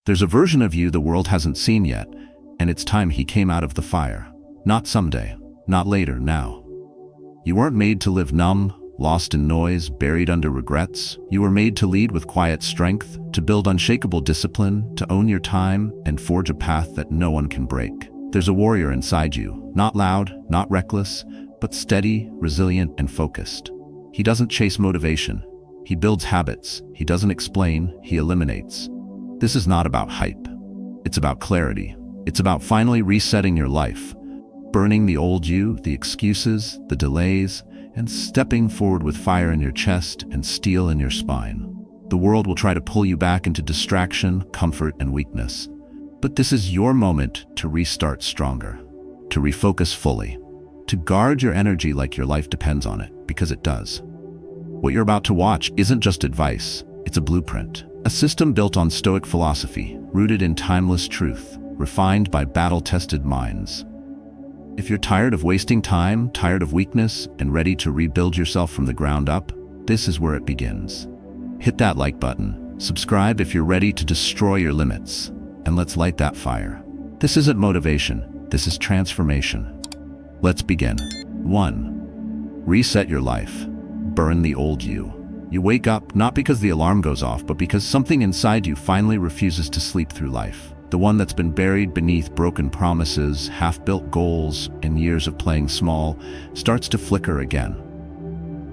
There's a version of you the world hasn't seen yet, and it's time he came out of the fire. Not someday, not later, now. You weren't made to live numb, lost in noise, buried under regrets. You were made to lead with quiet strength, to build unshakable discipline, to own your time, and forge a path that no one can break. There's a warrior inside you, not loud, not reckless, but steady, resilient, and focused. He doesn't chase motivation. He builds habits. He doesn't explain, he eliminates. This is not about hype. It's about clarity. It's about finally resetting your life, burning the old you, the excuses, the delays, and stepping forward with fire in your chest and steel in your spine. The world will try to pull you back into distraction, comfort, and weakness. But this is your moment to restart stronger, to refocus fully, to guard your energy like your life depends on it, because it does. What you're about to watch isn't just advice, it's a blueprint. A system built on Stoic philosophy, rooted in timeless truth, refined by battle-tested minds. If you're tired of wasting time, tired of weakness, and ready to rebuild yourself from the ground up, this is where it begins. Hit that like button, subscribe if you're ready to destroy your limits, and let's light that fire. This isn't motivation, this is transformation. Let's begin. 1. Reset your life. Burn the old you. You wake up not because the alarm goes off, but because something inside you finally refuses to sleep through life. The one that's been buried beneath broken promises, half-built goals, and years of playing small starts to flicker again.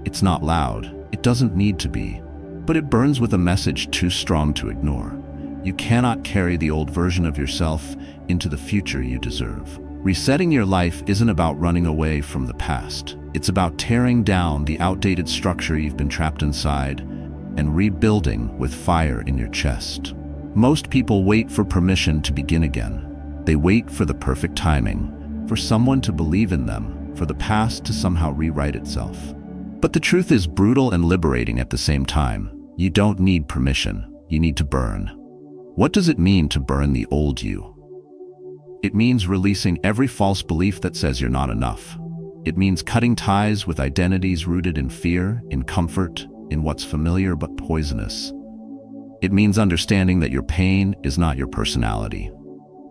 It's not loud, it doesn't need to be, but it burns with a message too strong to ignore. You cannot carry the old version of yourself into the future you deserve. Resetting your life isn't about running away from the past. It's about tearing down the outdated structure you've been trapped inside and rebuilding with fire in your chest. Most people wait for permission to begin again. They wait for the perfect timing, for someone to believe in them, for the past to somehow rewrite itself. But the truth is brutal and liberating at the same time. You don't need permission, you need to burn. What does it mean to burn the old you? It means releasing every false belief that says you're not enough. It means cutting ties with identities rooted in fear, in comfort, in what's familiar but poisonous. It means understanding that your pain is not your personality.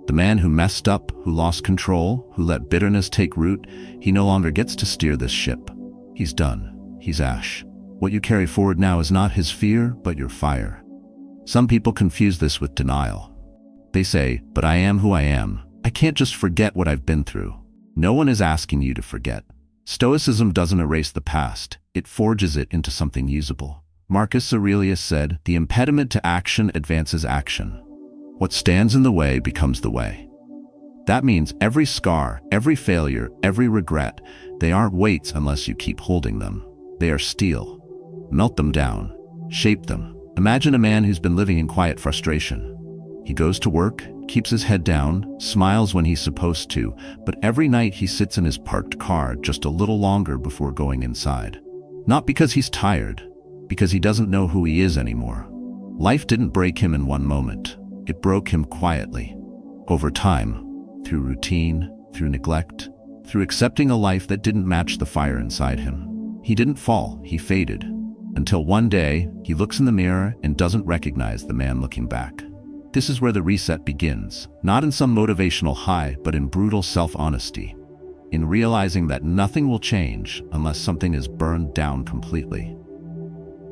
The man who messed up, who lost control, who let bitterness take root, he no longer gets to steer this ship. He's done. He's ash. What you carry forward now is not his fear, but your fire. Some people confuse this with denial. They say, but I am who I am. I can't just forget what I've been through. No one is asking you to forget. Stoicism doesn't erase the past, it forges it into something usable. Marcus Aurelius said, "The impediment to action advances action. What stands in the way becomes the way." That means every scar, every failure, every regret, they aren't weights unless you keep holding them. They are steel. Melt them down. Shape them. Imagine a man who's been living in quiet frustration. He goes to work, keeps his head down, smiles when he's supposed to, but every night he sits in his parked car just a little longer before going inside. Not because he's tired, because he doesn't know who he is anymore. Life didn't break him in one moment. It broke him quietly. Over time, through routine, through neglect, through accepting a life that didn't match the fire inside him. He didn't fall, he faded. Until one day, he looks in the mirror and doesn't recognize the man looking back. This is where the reset begins, not in some motivational high, but in brutal self-honesty, in realizing that nothing will change unless something is burned down completely.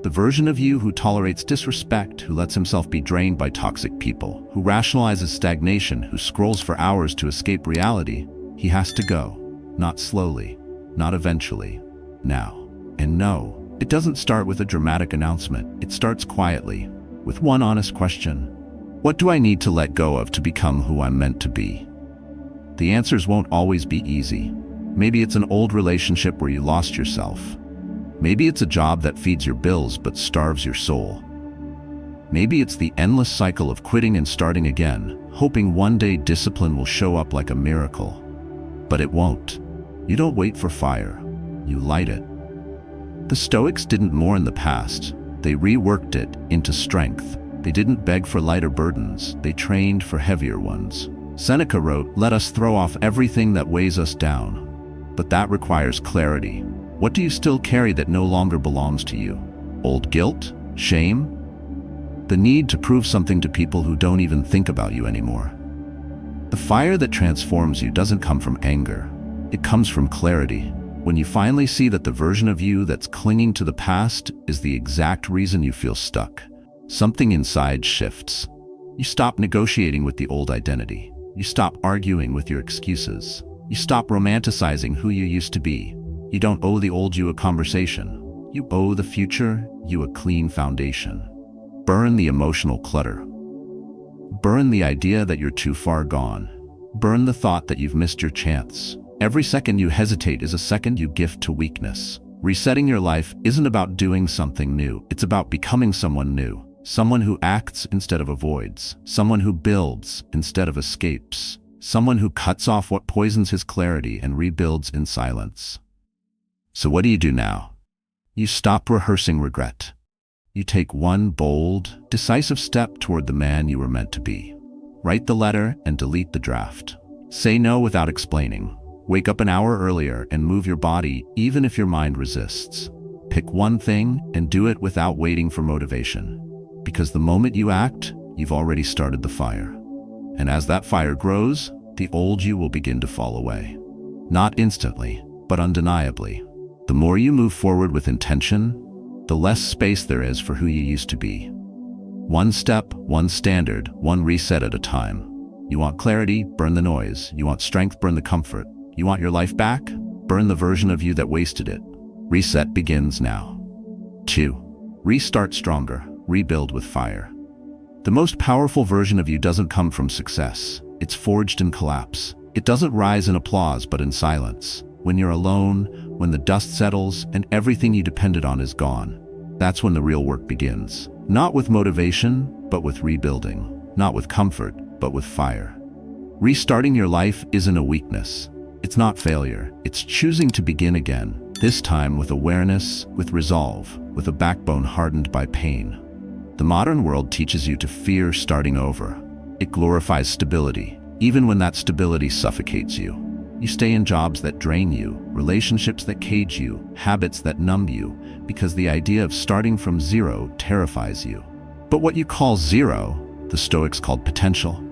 The version of you who tolerates disrespect, who lets himself be drained by toxic people, who rationalizes stagnation, who scrolls for hours to escape reality, he has to go. Not slowly, not eventually, now. And no, it doesn't start with a dramatic announcement. It starts quietly, with one honest question. What do I need to let go of to become who I'm meant to be? The answers won't always be easy. Maybe it's an old relationship where you lost yourself. Maybe it's a job that feeds your bills but starves your soul. Maybe it's the endless cycle of quitting and starting again, hoping one day discipline will show up like a miracle. But it won't. You don't wait for fire, you light it. The Stoics didn't mourn the past, they reworked it into strength. They didn't beg for lighter burdens, they trained for heavier ones. Seneca wrote, "Let us throw off everything that weighs us down." But that requires clarity. What do you still carry that no longer belongs to you? Old guilt? Shame? The need to prove something to people who don't even think about you anymore. The fire that transforms you doesn't come from anger. It comes from clarity. When you finally see that the version of you that's clinging to the past is the exact reason you feel stuck, something inside shifts. You stop negotiating with the old identity. You stop arguing with your excuses. You stop romanticizing who you used to be. You don't owe the old you a conversation. You owe the future you a clean foundation. Burn the emotional clutter. Burn the idea that you're too far gone. Burn the thought that you've missed your chance. Every second you hesitate is a second you gift to weakness. Resetting your life isn't about doing something new. It's about becoming someone new. Someone who acts instead of avoids. Someone who builds instead of escapes. Someone who cuts off what poisons his clarity and rebuilds in silence. So what do you do now? You stop rehearsing regret. You take one bold, decisive step toward the man you were meant to be. Write the letter and delete the draft. Say no without explaining. Wake up an hour earlier and move your body even if your mind resists. Pick one thing and do it without waiting for motivation. Because the moment you act, you've already started the fire. And as that fire grows, the old you will begin to fall away. Not instantly, but undeniably. The more you move forward with intention, the less space there is for who you used to be. One step, one standard, one reset at a time. You want clarity? Burn the noise. You want strength? Burn the comfort. You want your life back? Burn the version of you that wasted it. Reset begins now. 2. Restart stronger. Rebuild with fire. The most powerful version of you doesn't come from success. It's forged in collapse. It doesn't rise in applause, but in silence. When you're alone, when the dust settles and everything you depended on is gone. That's when the real work begins. Not with motivation, but with rebuilding. Not with comfort, but with fire. Restarting your life isn't a weakness. It's not failure. It's choosing to begin again. This time with awareness, with resolve, with a backbone hardened by pain. The modern world teaches you to fear starting over. It glorifies stability, even when that stability suffocates you. You stay in jobs that drain you, relationships that cage you, habits that numb you, because the idea of starting from zero terrifies you. But what you call zero, the Stoics called potential.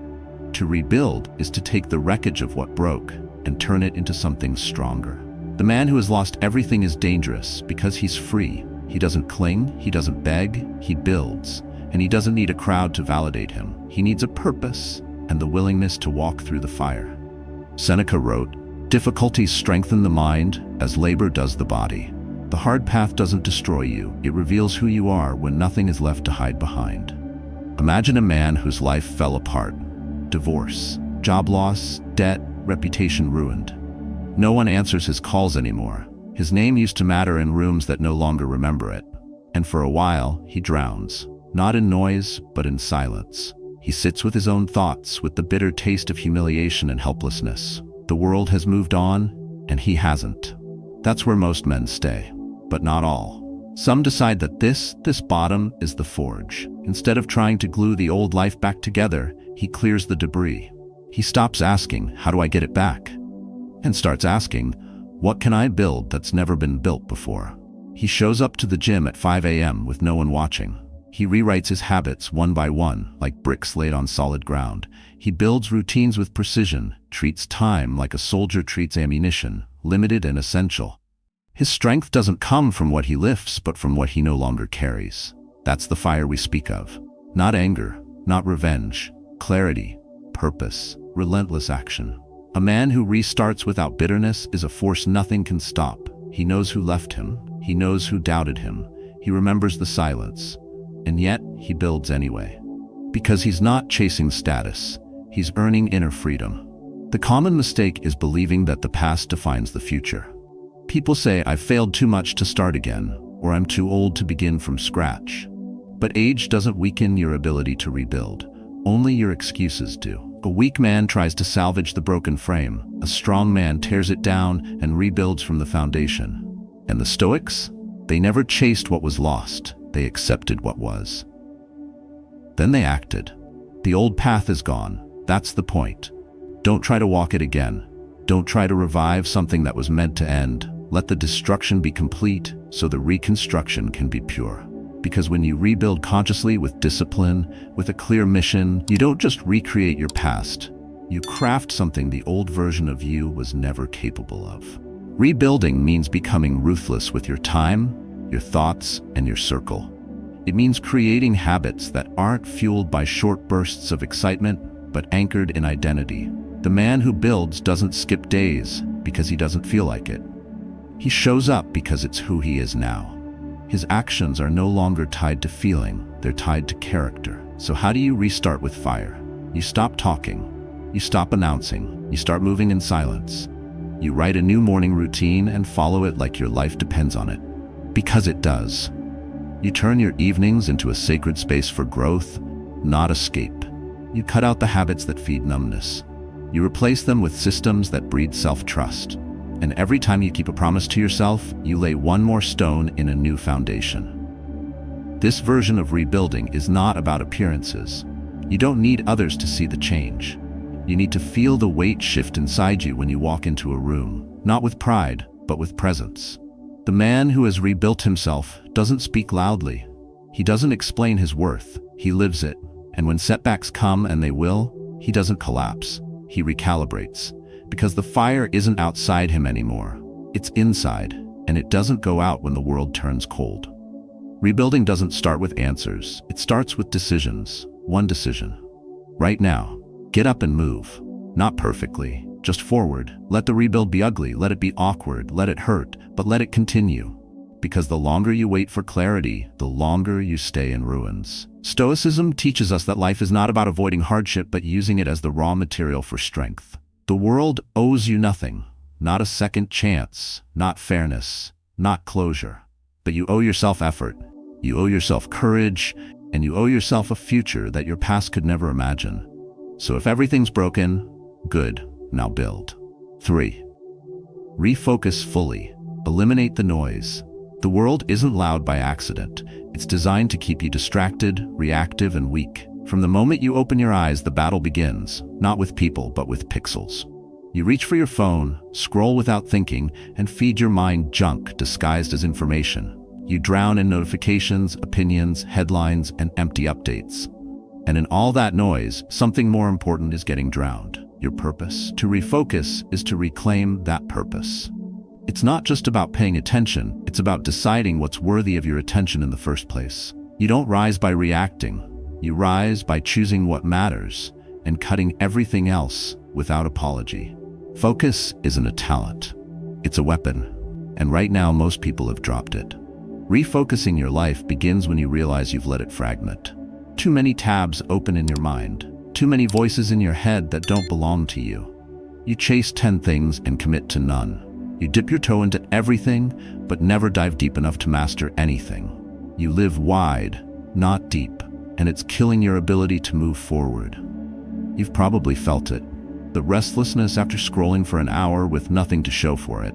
To rebuild is to take the wreckage of what broke and turn it into something stronger. The man who has lost everything is dangerous because he's free. He doesn't cling, he doesn't beg, he builds. And he doesn't need a crowd to validate him. He needs a purpose and the willingness to walk through the fire. Seneca wrote, "Difficulties strengthen the mind as labor does the body." The hard path doesn't destroy you. It reveals who you are when nothing is left to hide behind. Imagine a man whose life fell apart. Divorce, job loss, debt, reputation ruined. No one answers his calls anymore. His name used to matter in rooms that no longer remember it. And for a while, he drowns. Not in noise, but in silence. He sits with his own thoughts, with the bitter taste of humiliation and helplessness. The world has moved on, and he hasn't. That's where most men stay, but not all. Some decide that this bottom is the forge. Instead of trying to glue the old life back together, he clears the debris. He stops asking, "How do I get it back?" and starts asking, "What can I build that's never been built before?" He shows up to the gym at 5 a.m. with no one watching. He rewrites his habits one by one, like bricks laid on solid ground. He builds routines with precision, treats time like a soldier treats ammunition, limited and essential. His strength doesn't come from what he lifts, but from what he no longer carries. That's the fire we speak of. Not anger, not revenge, clarity, purpose, relentless action. A man who restarts without bitterness is a force nothing can stop. He knows who left him. He knows who doubted him. He remembers the silence. And yet, he builds anyway. Because he's not chasing status. He's earning inner freedom. The common mistake is believing that the past defines the future. People say, "I've failed too much to start again," or "I'm too old to begin from scratch." But age doesn't weaken your ability to rebuild. Only your excuses do. A weak man tries to salvage the broken frame. A strong man tears it down and rebuilds from the foundation. And the Stoics? They never chased what was lost. They accepted what was. Then they acted. The old path is gone. That's the point. Don't try to walk it again. Don't try to revive something that was meant to end. Let the destruction be complete so the reconstruction can be pure. Because when you rebuild consciously with discipline, with a clear mission, you don't just recreate your past. You craft something the old version of you was never capable of. Rebuilding means becoming ruthless with your time, your thoughts, and your circle. It means creating habits that aren't fueled by short bursts of excitement, but anchored in identity. The man who builds doesn't skip days because he doesn't feel like it. He shows up because it's who he is now. His actions are no longer tied to feeling, they're tied to character. So how do you restart with fire? You stop talking. You stop announcing. You start moving in silence. You write a new morning routine and follow it like your life depends on it. Because it does. You turn your evenings into a sacred space for growth, not escape. You cut out the habits that feed numbness. You replace them with systems that breed self-trust. And every time you keep a promise to yourself, you lay one more stone in a new foundation. This version of rebuilding is not about appearances. You don't need others to see the change. You need to feel the weight shift inside you when you walk into a room, not with pride, but with presence. The man who has rebuilt himself doesn't speak loudly. He doesn't explain his worth. He lives it. And when setbacks come, and they will, he doesn't collapse. He recalibrates. Because the fire isn't outside him anymore. It's inside, and it doesn't go out when the world turns cold. Rebuilding doesn't start with answers. It starts with decisions. One decision. Right now. Get up and move. Not perfectly, just forward. Let the rebuild be ugly, let it be awkward, let it hurt, but let it continue. Because the longer you wait for clarity, the longer you stay in ruins. Stoicism teaches us that life is not about avoiding hardship, but using it as the raw material for strength. The world owes you nothing, not a second chance, not fairness, not closure. But you owe yourself effort, you owe yourself courage, and you owe yourself a future that your past could never imagine. So if everything's broken, good, now build. 3. Refocus fully. Eliminate the noise. The world isn't loud by accident. It's designed to keep you distracted, reactive, and weak. From the moment you open your eyes, the battle begins, not with people, but with pixels. You reach for your phone, scroll without thinking, and feed your mind junk disguised as information. You drown in notifications, opinions, headlines, and empty updates. And in all that noise, something more important is getting drowned. Your purpose. To refocus is to reclaim that purpose. It's not just about paying attention, it's about deciding what's worthy of your attention in the first place. You don't rise by reacting. You rise by choosing what matters and cutting everything else without apology. Focus isn't a talent. It's a weapon. And right now, most people have dropped it. Refocusing your life begins when you realize you've let it fragment. Too many tabs open in your mind. Too many voices in your head that don't belong to you. You chase 10 things and commit to none. You dip your toe into everything, but never dive deep enough to master anything. You live wide, not deep, and it's killing your ability to move forward. You've probably felt it. The restlessness after scrolling for an hour with nothing to show for it.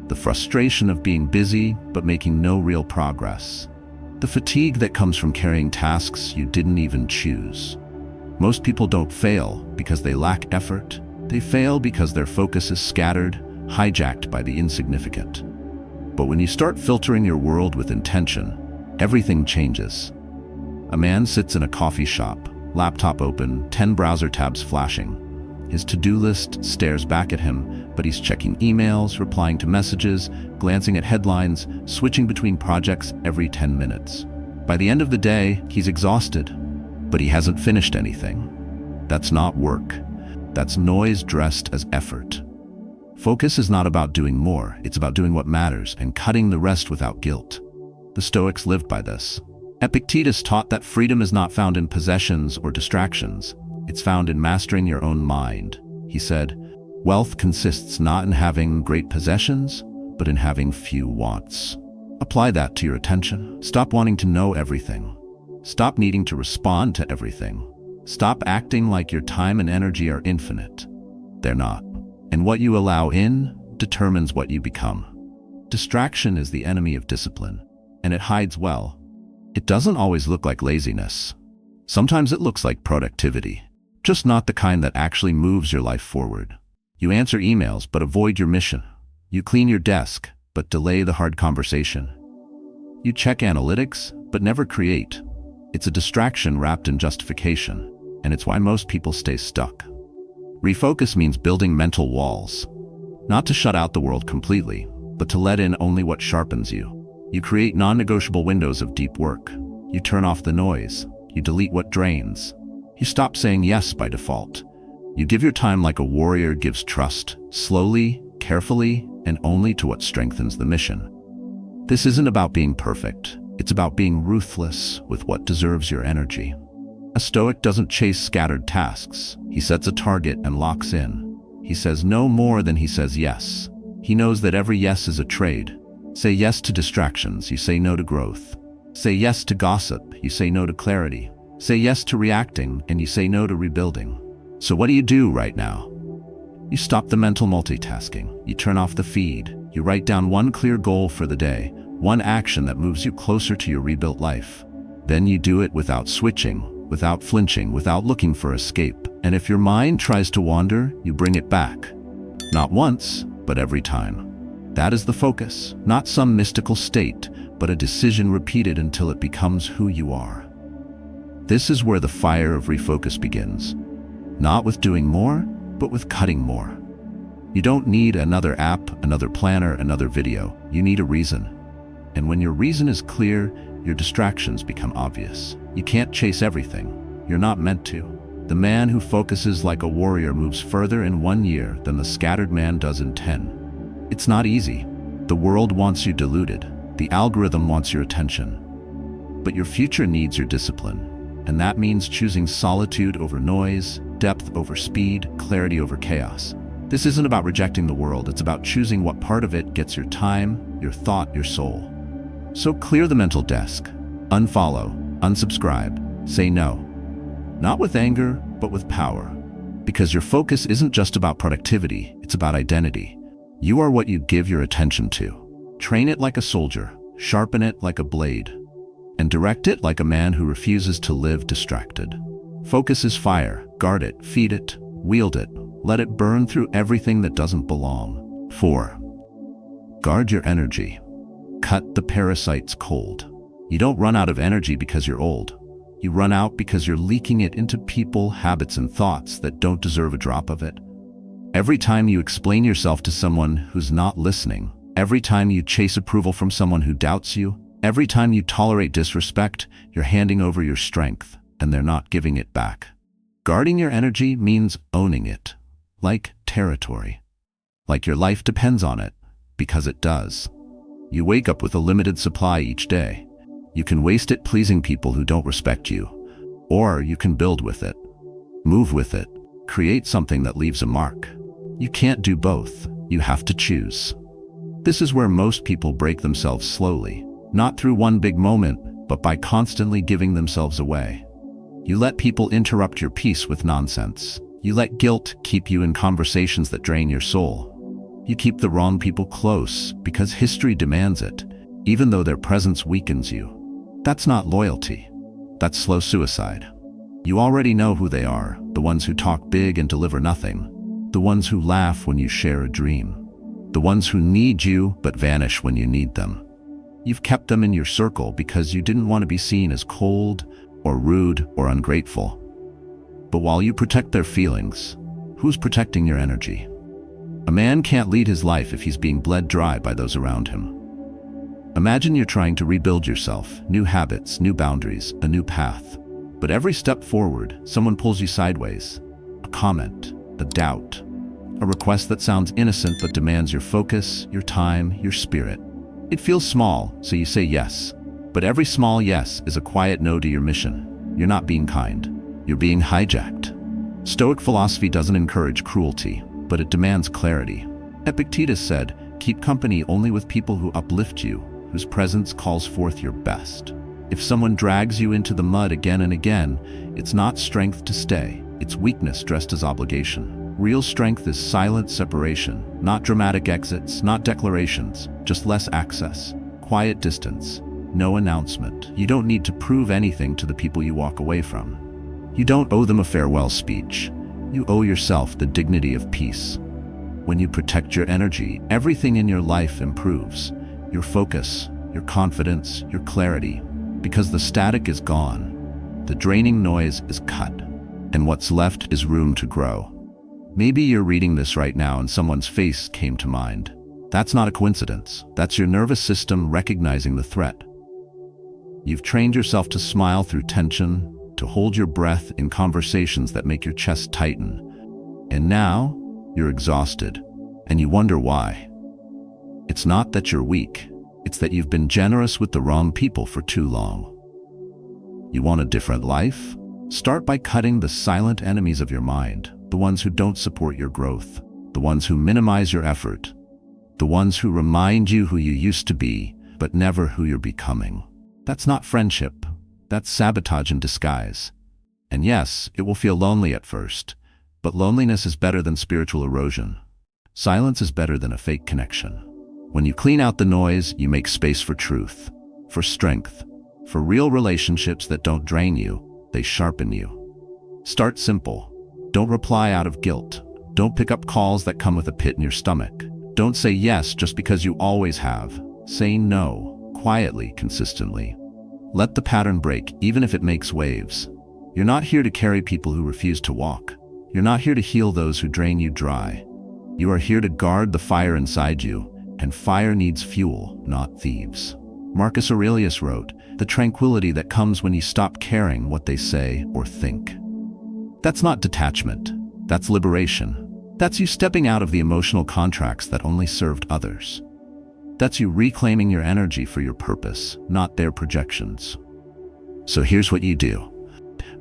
The frustration of being busy, but making no real progress. The fatigue that comes from carrying tasks you didn't even choose. Most people don't fail because they lack effort. They fail because their focus is scattered, hijacked by the insignificant. But when you start filtering your world with intention, everything changes. A man sits in a coffee shop, laptop open, 10 browser tabs flashing. His to-do list stares back at him, but he's checking emails, replying to messages, glancing at headlines, switching between projects every 10 minutes. By the end of the day, he's exhausted, but he hasn't finished anything. That's not work. That's noise dressed as effort. Focus is not about doing more, it's about doing what matters and cutting the rest without guilt. The Stoics lived by this. Epictetus taught that freedom is not found in possessions or distractions. It's found in mastering your own mind. He said, "Wealth consists not in having great possessions, but in having few wants." Apply that to your attention. Stop wanting to know everything. Stop needing to respond to everything. Stop acting like your time and energy are infinite. They're not. And what you allow in determines what you become. Distraction is the enemy of discipline, and it hides well. It doesn't always look like laziness. Sometimes it looks like productivity, just not the kind that actually moves your life forward. You answer emails but avoid your mission. You clean your desk but delay the hard conversation. You check analytics but never create. It's a distraction wrapped in justification, and it's why most people stay stuck. Refocus means building mental walls. Not to shut out the world completely, but to let in only what sharpens you. You create non-negotiable windows of deep work. You turn off the noise. You delete what drains. You stop saying yes by default. You give your time like a warrior gives trust, slowly, carefully, and only to what strengthens the mission. This isn't about being perfect. It's about being ruthless with what deserves your energy. A Stoic doesn't chase scattered tasks. He sets a target and locks in. He says no more than he says yes. He knows that every yes is a trade. Say yes to distractions, you say no to growth. Say yes to gossip, you say no to clarity. Say yes to reacting, and you say no to rebuilding. So what do you do right now? You stop the mental multitasking. You turn off the feed. You write down one clear goal for the day, one action that moves you closer to your rebuilt life. Then you do it without switching, without flinching, without looking for escape. And if your mind tries to wander, you bring it back. Not once, but every time. That is the focus, not some mystical state, but a decision repeated until it becomes who you are. This is where the fire of refocus begins. Not with doing more, but with cutting more. You don't need another app, another planner, another video. You need a reason. And when your reason is clear, your distractions become obvious. You can't chase everything. You're not meant to. The man who focuses like a warrior moves further in 1 year than the scattered man does in 10. It's not easy. The world wants you diluted. The algorithm wants your attention. But your future needs your discipline. And that means choosing solitude over noise, depth over speed, clarity over chaos. This isn't about rejecting the world. It's about choosing what part of it gets your time, your thought, your soul. So clear the mental desk. Unfollow, unsubscribe, say no. Not with anger, but with power. Because your focus isn't just about productivity, it's about identity. You are what you give your attention to. Train it like a soldier, sharpen it like a blade, and direct it like a man who refuses to live distracted. Focus is fire. Guard it, feed it, wield it. Let it burn through everything that doesn't belong. 4. Guard your energy. Cut the parasites cold. You don't run out of energy because you're old. You run out because you're leaking it into people, habits, and thoughts that don't deserve a drop of it. Every time you explain yourself to someone who's not listening, every time you chase approval from someone who doubts you, every time you tolerate disrespect, you're handing over your strength, and they're not giving it back. Guarding your energy means owning it, like territory. Like your life depends on it, because it does. You wake up with a limited supply each day. You can waste it pleasing people who don't respect you, or you can build with it, move with it, create something that leaves a mark. You can't do both. You have to choose. This is where most people break themselves slowly, not through one big moment, but by constantly giving themselves away. You let people interrupt your peace with nonsense. You let guilt keep you in conversations that drain your soul. You keep the wrong people close because history demands it, even though their presence weakens you. That's not loyalty. That's slow suicide. You already know who they are, the ones who talk big and deliver nothing, the ones who laugh when you share a dream, the ones who need you but vanish when you need them. You've kept them in your circle because you didn't want to be seen as cold or rude or ungrateful. But while you protect their feelings, who's protecting your energy? A man can't lead his life if he's being bled dry by those around him. Imagine you're trying to rebuild yourself, new habits, new boundaries, a new path. But every step forward, someone pulls you sideways. A comment, a doubt, a request that sounds innocent but demands your focus, your time, your spirit. It feels small, so you say yes. But every small yes is a quiet no to your mission. You're not being kind. You're being hijacked. Stoic philosophy doesn't encourage cruelty, but it demands clarity. Epictetus said, "Keep company only with people who uplift you, whose presence calls forth your best." If someone drags you into the mud again and again, it's not strength to stay. It's weakness dressed as obligation. Real strength is silent separation, not dramatic exits, not declarations, just less access, quiet distance, no announcement. You don't need to prove anything to the people you walk away from. You don't owe them a farewell speech. You owe yourself the dignity of peace. When you protect your energy, everything in your life improves. Your focus, your confidence, your clarity. Because the static is gone, the draining noise is cut, and what's left is room to grow. Maybe you're reading this right now and someone's face came to mind. That's not a coincidence. That's your nervous system recognizing the threat. You've trained yourself to smile through tension, to hold your breath in conversations that make your chest tighten. And now, you're exhausted, and you wonder why. It's not that you're weak, it's that you've been generous with the wrong people for too long. You want a different life? Start by cutting the silent enemies of your mind, the ones who don't support your growth, the ones who minimize your effort, the ones who remind you who you used to be, but never who you're becoming. That's not friendship. That's sabotage in disguise. And yes, it will feel lonely at first, but loneliness is better than spiritual erosion. Silence is better than a fake connection. When you clean out the noise, you make space for truth, for strength, for real relationships that don't drain you, they sharpen you. Start simple. Don't reply out of guilt. Don't pick up calls that come with a pit in your stomach. Don't say yes just because you always have. Say no, quietly, consistently. Let the pattern break, even if it makes waves. You're not here to carry people who refuse to walk. You're not here to heal those who drain you dry. You are here to guard the fire inside you, and fire needs fuel, not thieves. Marcus Aurelius wrote, "The tranquility that comes when you stop caring what they say or think." That's not detachment. That's liberation. That's you stepping out of the emotional contracts that only served others. That's you reclaiming your energy for your purpose, not their projections. So here's what you do.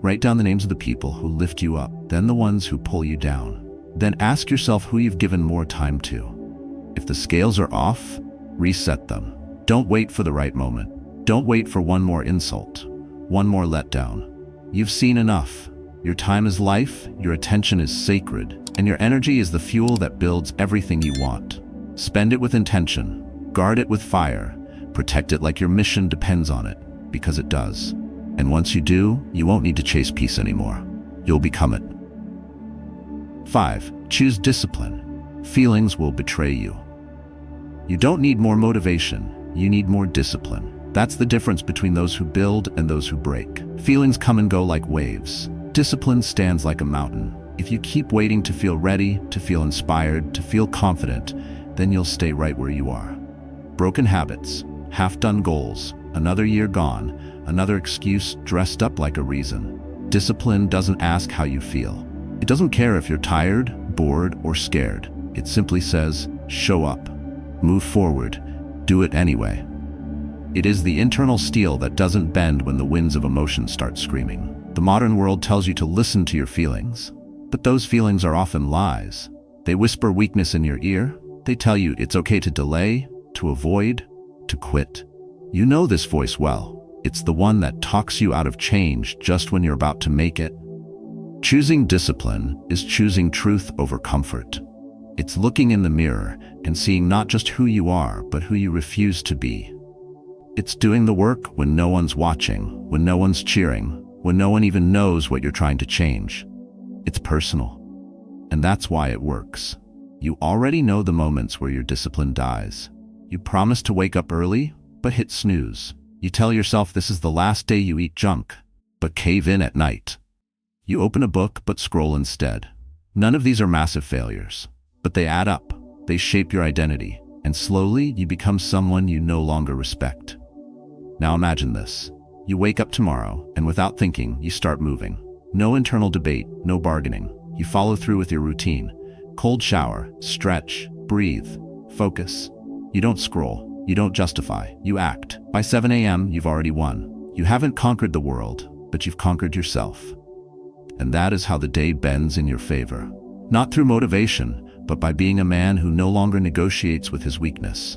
Write down the names of the people who lift you up, then the ones who pull you down. Then ask yourself who you've given more time to. If the scales are off, reset them. Don't wait for the right moment. Don't wait for one more insult, one more letdown. You've seen enough. Your time is life, your attention is sacred, and your energy is the fuel that builds everything you want. Spend it with intention, guard it with fire, protect it like your mission depends on it, because it does. And once you do, you won't need to chase peace anymore. You'll become it. 5. Choose discipline. Feelings will betray you. You don't need more motivation, you need more discipline. That's the difference between those who build and those who break. Feelings come and go like waves. Discipline stands like a mountain. If you keep waiting to feel ready, to feel inspired, to feel confident, then you'll stay right where you are. Broken habits, half-done goals, another year gone, another excuse dressed up like a reason. Discipline doesn't ask how you feel. It doesn't care if you're tired, bored, or scared. It simply says, show up, move forward, do it anyway. It is the internal steel that doesn't bend when the winds of emotion start screaming. The modern world tells you to listen to your feelings, but those feelings are often lies. They whisper weakness in your ear. They tell you it's okay to delay, to avoid, to quit. You know this voice well. It's the one that talks you out of change just when you're about to make it. Choosing discipline is choosing truth over comfort. It's looking in the mirror and seeing not just who you are, but who you refuse to be. It's doing the work when no one's watching, when no one's cheering, when no one even knows what you're trying to change. It's personal. And that's why it works. You already know the moments where your discipline dies. You promise to wake up early, but hit snooze. You tell yourself this is the last day you eat junk, but cave in at night. You open a book, but scroll instead. None of these are massive failures, but they add up. They shape your identity, and slowly you become someone you no longer respect. Now imagine this. You wake up tomorrow, and without thinking, you start moving. No internal debate, no bargaining. You follow through with your routine. Cold shower, stretch, breathe, focus. You don't scroll, you don't justify, you act. By 7 a.m., you've already won. You haven't conquered the world, but you've conquered yourself. And that is how the day bends in your favor. Not through motivation, but by being a man who no longer negotiates with his weakness.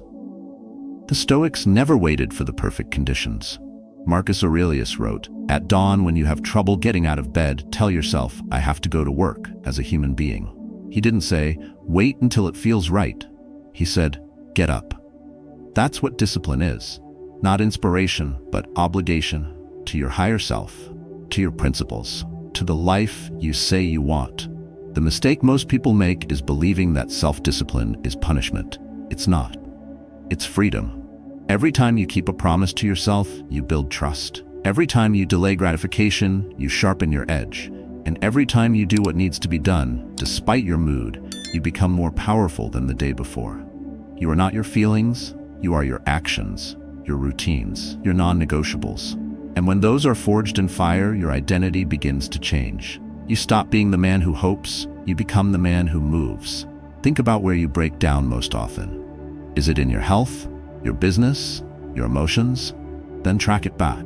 The Stoics never waited for the perfect conditions. Marcus Aurelius wrote, "At dawn, when you have trouble getting out of bed, tell yourself, I have to go to work as a human being." He didn't say, wait until it feels right. He said, get up. That's what discipline is. Not inspiration, but obligation to your higher self, to your principles, to the life you say you want. The mistake most people make is believing that self-discipline is punishment. It's not. It's freedom. Every time you keep a promise to yourself, you build trust. Every time you delay gratification, you sharpen your edge. And every time you do what needs to be done, despite your mood, you become more powerful than the day before. You are not your feelings, you are your actions, your routines, your non-negotiables. And when those are forged in fire, your identity begins to change. You stop being the man who hopes, you become the man who moves. Think about where you break down most often. Is it in your health, your business, your emotions? Then track it back.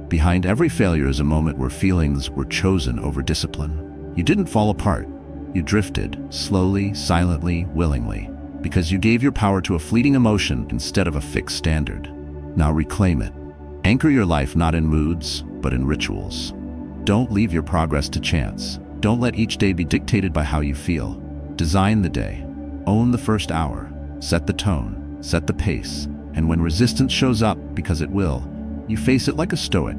Behind every failure is a moment where feelings were chosen over discipline. You didn't fall apart. You drifted, slowly, silently, willingly, because you gave your power to a fleeting emotion instead of a fixed standard. Now reclaim it. Anchor your life not in moods, but in rituals. Don't leave your progress to chance. Don't let each day be dictated by how you feel. Design the day. Own the first hour. Set the tone. Set the pace. And when resistance shows up, because it will, you face it like a stoic.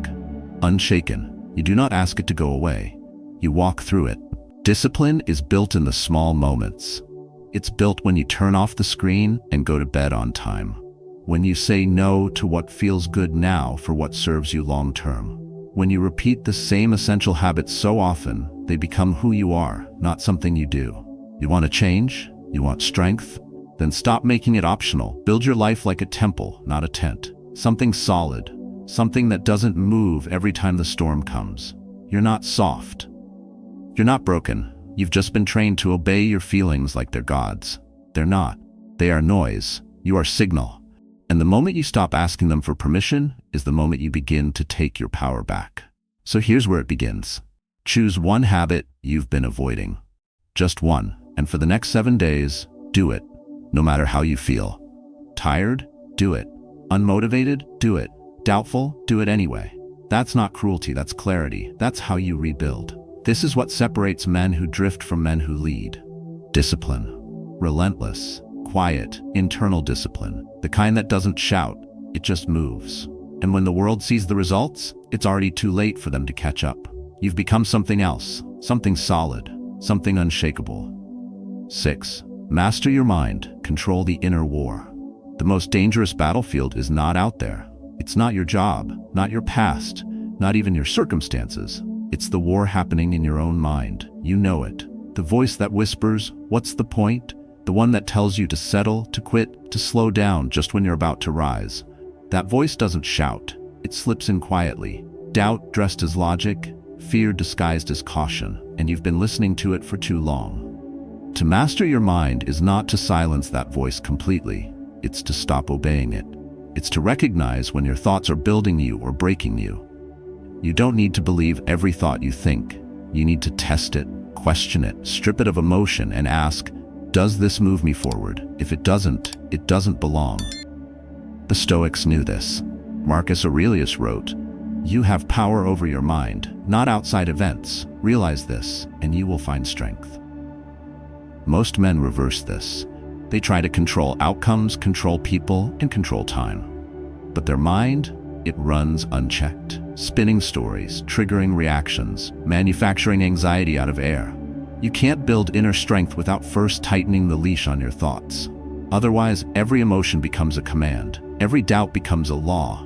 Unshaken. You do not ask it to go away. You walk through it. Discipline is built in the small moments. It's built when you turn off the screen and go to bed on time. When you say no to what feels good now for what serves you long term. When you repeat the same essential habits so often, they become who you are, not something you do. You want to change? You want strength? Then stop making it optional. Build your life like a temple, not a tent. Something solid. Something that doesn't move every time the storm comes. You're not soft. You're not broken. You've just been trained to obey your feelings like they're gods. They're not. They are noise. You are signal. And the moment you stop asking them for permission is the moment you begin to take your power back. So here's where it begins. Choose one habit you've been avoiding. Just one. And for the next 7 days, do it. No matter how you feel. Tired? Do it. Unmotivated? Do it. Doubtful? Do it anyway. That's not cruelty, that's clarity. That's how you rebuild. This is what separates men who drift from men who lead. Discipline. Relentless. Quiet, internal discipline. The kind that doesn't shout, it just moves. And when the world sees the results, it's already too late for them to catch up. You've become something else, something solid, something unshakable. 6. Master your mind, control the inner war. The most dangerous battlefield is not out there. It's not your job, not your past, not even your circumstances. It's the war happening in your own mind. You know it. The voice that whispers, "What's the point?" The one that tells you to settle, to quit, to slow down just when you're about to rise. That voice doesn't shout. It slips in quietly. Doubt dressed as logic, fear disguised as caution, and you've been listening to it for too long. To master your mind is not to silence that voice completely. It's to stop obeying it. It's to recognize when your thoughts are building you or breaking you. You don't need to believe every thought you think. You need to test it, question it, strip it of emotion, and ask, does this move me forward? If it doesn't belong. The Stoics knew this. Marcus Aurelius wrote, "You have power over your mind, not outside events. Realize this, and you will find strength." Most men reverse this. They try to control outcomes, control people, and control time. But their mind, it runs unchecked, spinning stories, triggering reactions, manufacturing anxiety out of air. You can't build inner strength without first tightening the leash on your thoughts. Otherwise, every emotion becomes a command, every doubt becomes a law,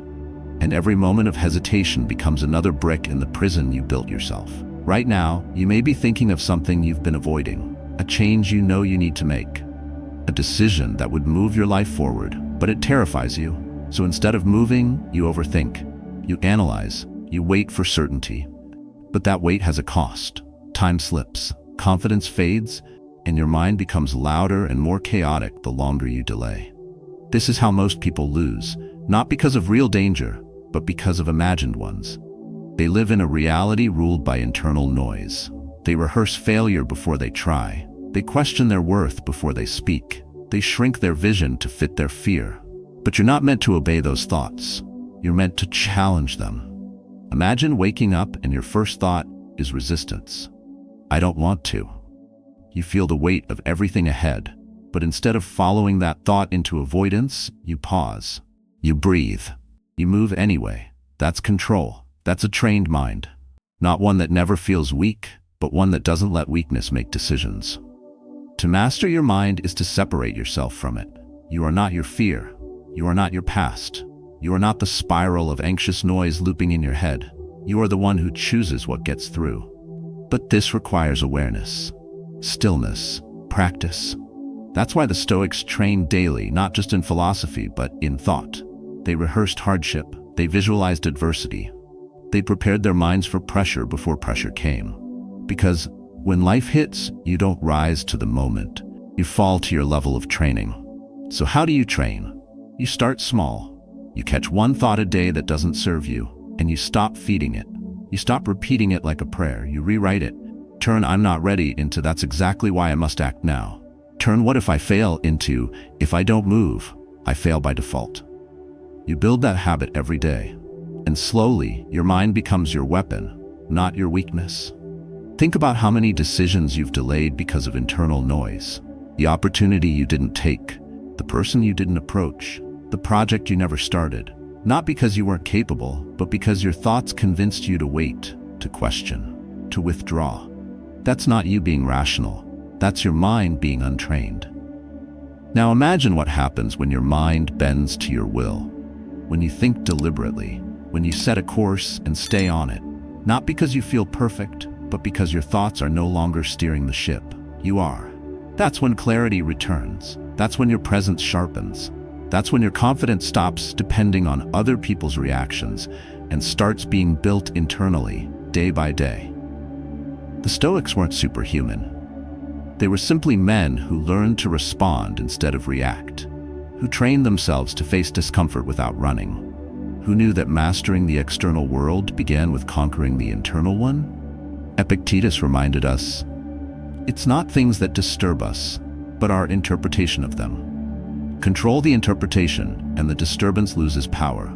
and every moment of hesitation becomes another brick in the prison you built yourself. Right now, you may be thinking of something you've been avoiding, a change you know you need to make, a decision that would move your life forward, but it terrifies you. So instead of moving, you overthink, you analyze, you wait for certainty. But that wait has a cost. Time slips. Confidence fades, and your mind becomes louder and more chaotic the longer you delay. This is how most people lose, not because of real danger, but because of imagined ones. They live in a reality ruled by internal noise. They rehearse failure before they try. They question their worth before they speak. They shrink their vision to fit their fear. But you're not meant to obey those thoughts. You're meant to challenge them. Imagine waking up and your first thought is resistance. I don't want to. You feel the weight of everything ahead, but instead of following that thought into avoidance, you pause. You breathe. You move anyway. That's control. That's a trained mind. Not one that never feels weak, but one that doesn't let weakness make decisions. To master your mind is to separate yourself from it. You are not your fear. You are not your past. You are not the spiral of anxious noise looping in your head. You are the one who chooses what gets through. But this requires awareness, stillness, practice. That's why the Stoics trained daily, not just in philosophy, but in thought. They rehearsed hardship. They visualized adversity. They prepared their minds for pressure before pressure came. Because when life hits, you don't rise to the moment. You fall to your level of training. So how do you train? You start small. You catch one thought a day that doesn't serve you, and you stop feeding it. You stop repeating it like a prayer. You rewrite it. Turn "I'm not ready" into "that's exactly why I must act now." Turn "what if I fail" into "if I don't move, I fail by default." You build that habit every day, and slowly your mind becomes your weapon, not your weakness. Think about how many decisions you've delayed because of internal noise. The opportunity you didn't take, the person you didn't approach, the project you never started. Not because you weren't capable, but because your thoughts convinced you to wait, to question, to withdraw. That's not you being rational. That's your mind being untrained. Now imagine what happens when your mind bends to your will. When you think deliberately, when you set a course and stay on it. Not because you feel perfect, but because your thoughts are no longer steering the ship. You are. That's when clarity returns. That's when your presence sharpens. That's when your confidence stops depending on other people's reactions and starts being built internally, day by day. The Stoics weren't superhuman. They were simply men who learned to respond instead of react, who trained themselves to face discomfort without running, who knew that mastering the external world began with conquering the internal one. Epictetus reminded us, it's not things that disturb us, but our interpretation of them. Control the interpretation, and the disturbance loses power.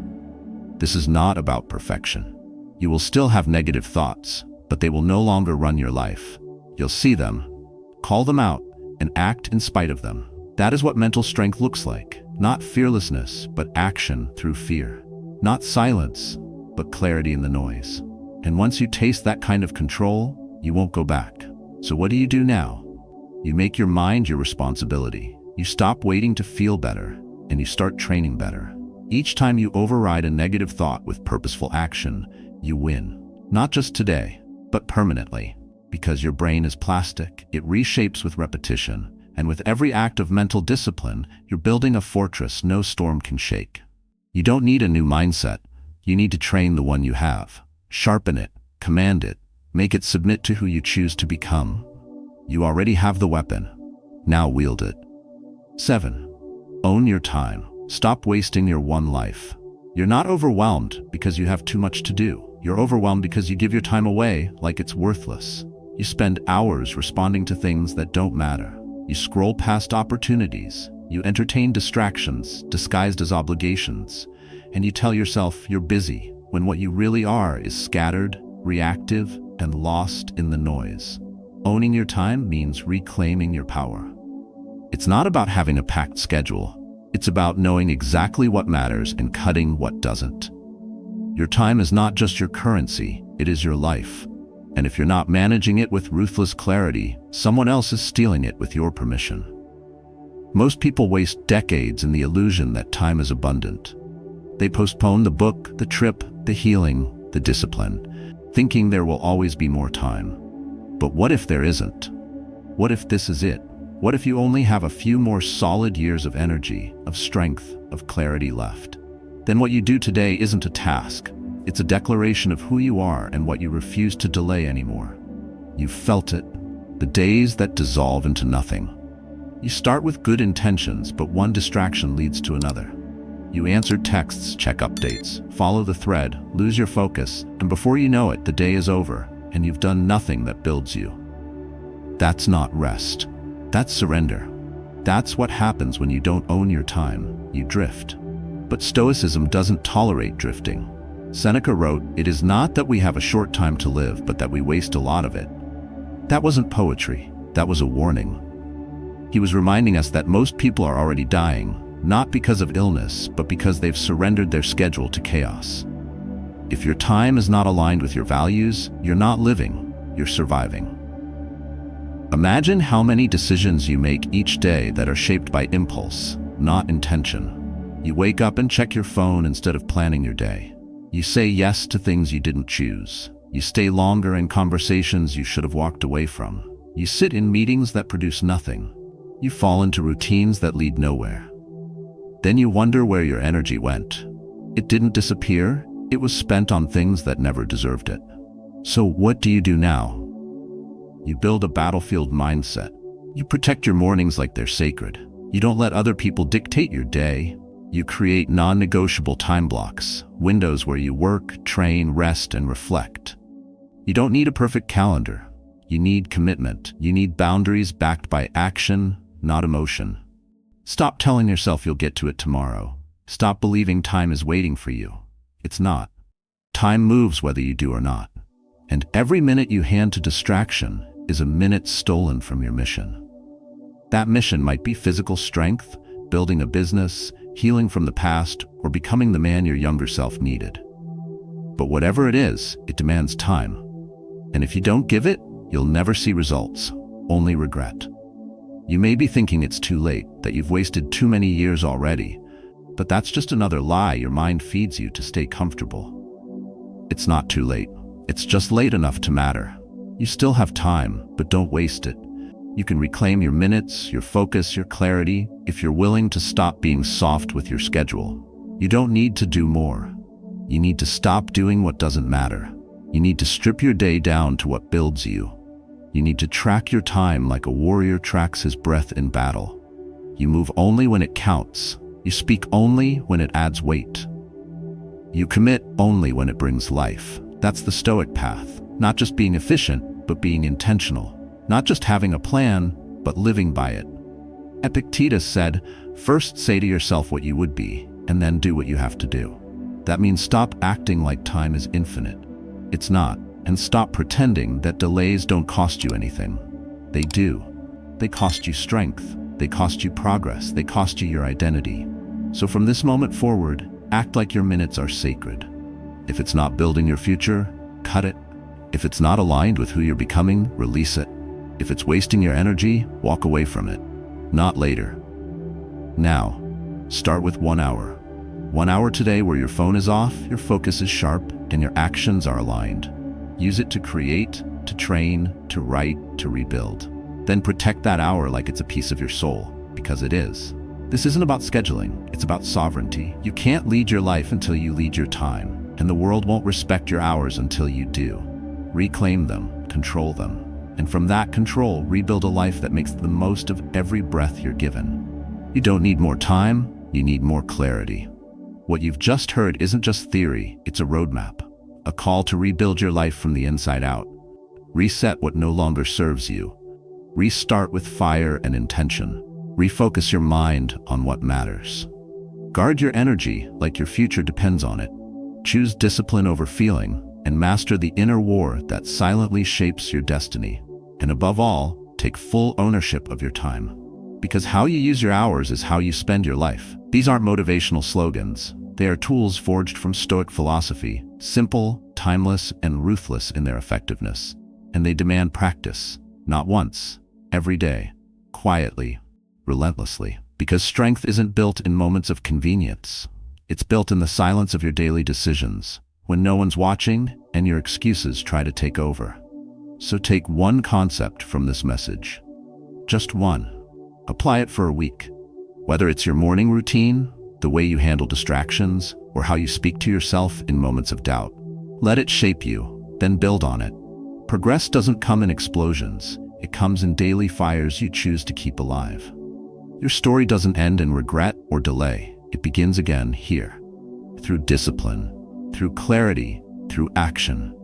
This is not about perfection. You will still have negative thoughts, but they will no longer run your life. You'll see them, call them out, and act in spite of them. That is what mental strength looks like. Not fearlessness, but action through fear. Not silence, but clarity in the noise. And once you taste that kind of control, you won't go back. So what do you do now? You make your mind your responsibility. You stop waiting to feel better, and you start training better. Each time you override a negative thought with purposeful action, you win. Not just today, but permanently. Because your brain is plastic, it reshapes with repetition, and with every act of mental discipline, you're building a fortress no storm can shake. You don't need a new mindset. You need to train the one you have. Sharpen it, command it, make it submit to who you choose to become. You already have the weapon. Now wield it. 7. Own your time. Stop wasting your one life. You're not overwhelmed because you have too much to do. You're overwhelmed because you give your time away like it's worthless. You spend hours responding to things that don't matter. You scroll past opportunities. You entertain distractions disguised as obligations. And you tell yourself you're busy when what you really are is scattered, reactive, and lost in the noise. Owning your time means reclaiming your power. It's not about having a packed schedule. It's about knowing exactly what matters and cutting what doesn't. Your time is not just your currency, it is your life. And if you're not managing it with ruthless clarity, someone else is stealing it with your permission. Most people waste decades in the illusion that time is abundant. They postpone the book, the trip, the healing, the discipline, thinking there will always be more time. But what if there isn't? What if this is it? What if you only have a few more solid years of energy, of strength, of clarity left? Then what you do today isn't a task. It's a declaration of who you are and what you refuse to delay anymore. You've felt it. The days that dissolve into nothing. You start with good intentions, but one distraction leads to another. You answer texts, check updates, follow the thread, lose your focus, and before you know it, the day is over, and you've done nothing that builds you. That's not rest. That's surrender. That's what happens when you don't own your time. You drift. But Stoicism doesn't tolerate drifting. Seneca wrote, "It is not that we have a short time to live, but that we waste a lot of it." That wasn't poetry. That was a warning. He was reminding us that most people are already dying, not because of illness, but because they've surrendered their schedule to chaos. If your time is not aligned with your values, you're not living, you're surviving. Imagine how many decisions you make each day that are shaped by impulse, not intention. You wake up and check your phone instead of planning your day. You say yes to things you didn't choose. You stay longer in conversations you should have walked away from. You sit in meetings that produce nothing. You fall into routines that lead nowhere. Then you wonder where your energy went. It didn't disappear. It was spent on things that never deserved it. So what do you do now? You build a battlefield mindset. You protect your mornings like they're sacred. You don't let other people dictate your day. You create non-negotiable time blocks, windows where you work, train, rest, and reflect. You don't need a perfect calendar. You need commitment. You need boundaries backed by action, not emotion. Stop telling yourself you'll get to it tomorrow. Stop believing time is waiting for you. It's not. Time moves whether you do or not. And every minute you hand to distraction is a minute stolen from your mission. That mission might be physical strength, building a business, healing from the past, or becoming the man your younger self needed. But whatever it is, it demands time. And if you don't give it, you'll never see results, only regret. You may be thinking it's too late, that you've wasted too many years already, but that's just another lie your mind feeds you to stay comfortable. It's not too late. It's just late enough to matter. You still have time, but don't waste it. You can reclaim your minutes, your focus, your clarity, if you're willing to stop being soft with your schedule. You don't need to do more. You need to stop doing what doesn't matter. You need to strip your day down to what builds you. You need to track your time like a warrior tracks his breath in battle. You move only when it counts. You speak only when it adds weight. You commit only when it brings life. That's the Stoic path. Not just being efficient, but being intentional. Not just having a plan, but living by it. Epictetus said, "First say to yourself what you would be, and then do what you have to do." That means stop acting like time is infinite. It's not. And stop pretending that delays don't cost you anything. They do. They cost you strength. They cost you progress. They cost you your identity. So from this moment forward, act like your minutes are sacred. If it's not building your future, cut it. If it's not aligned with who you're becoming, release it. If it's wasting your energy, walk away from it. Not later. Now, start with 1 hour. 1 hour today where your phone is off, your focus is sharp, and your actions are aligned. Use it to create, to train, to write, to rebuild. Then protect that hour like it's a piece of your soul, because it is. This isn't about scheduling, it's about sovereignty. You can't lead your life until you lead your time, and the world won't respect your hours until you do. Reclaim them, control them, and from that control, rebuild a life that makes the most of every breath you're given. You don't need more time, you need more clarity. What you've just heard isn't just theory, it's a roadmap. A call to rebuild your life from the inside out. Reset what no longer serves you. Restart with fire and intention. Refocus your mind on what matters. Guard your energy like your future depends on it. Choose discipline over feeling, and master the inner war that silently shapes your destiny. And above all, take full ownership of your time. Because how you use your hours is how you spend your life. These aren't motivational slogans. They are tools forged from Stoic philosophy, simple, timeless, and ruthless in their effectiveness. And they demand practice, not once, every day, quietly, relentlessly. Because strength isn't built in moments of convenience. It's built in the silence of your daily decisions, when no one's watching and your excuses try to take over. So take one concept from this message. Just one. Apply it for a week. Whether it's your morning routine, the way you handle distractions, or how you speak to yourself in moments of doubt. Let it shape you, then build on it. Progress doesn't come in explosions. It comes in daily fires you choose to keep alive. Your story doesn't end in regret or delay. It begins again here, through discipline, through clarity, through action.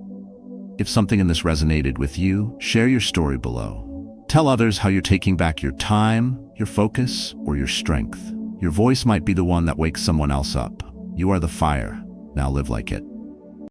If something in this resonated with you, share your story below. Tell others how you're taking back your time, your focus, or your strength. Your voice might be the one that wakes someone else up. You are the fire. Now live like it.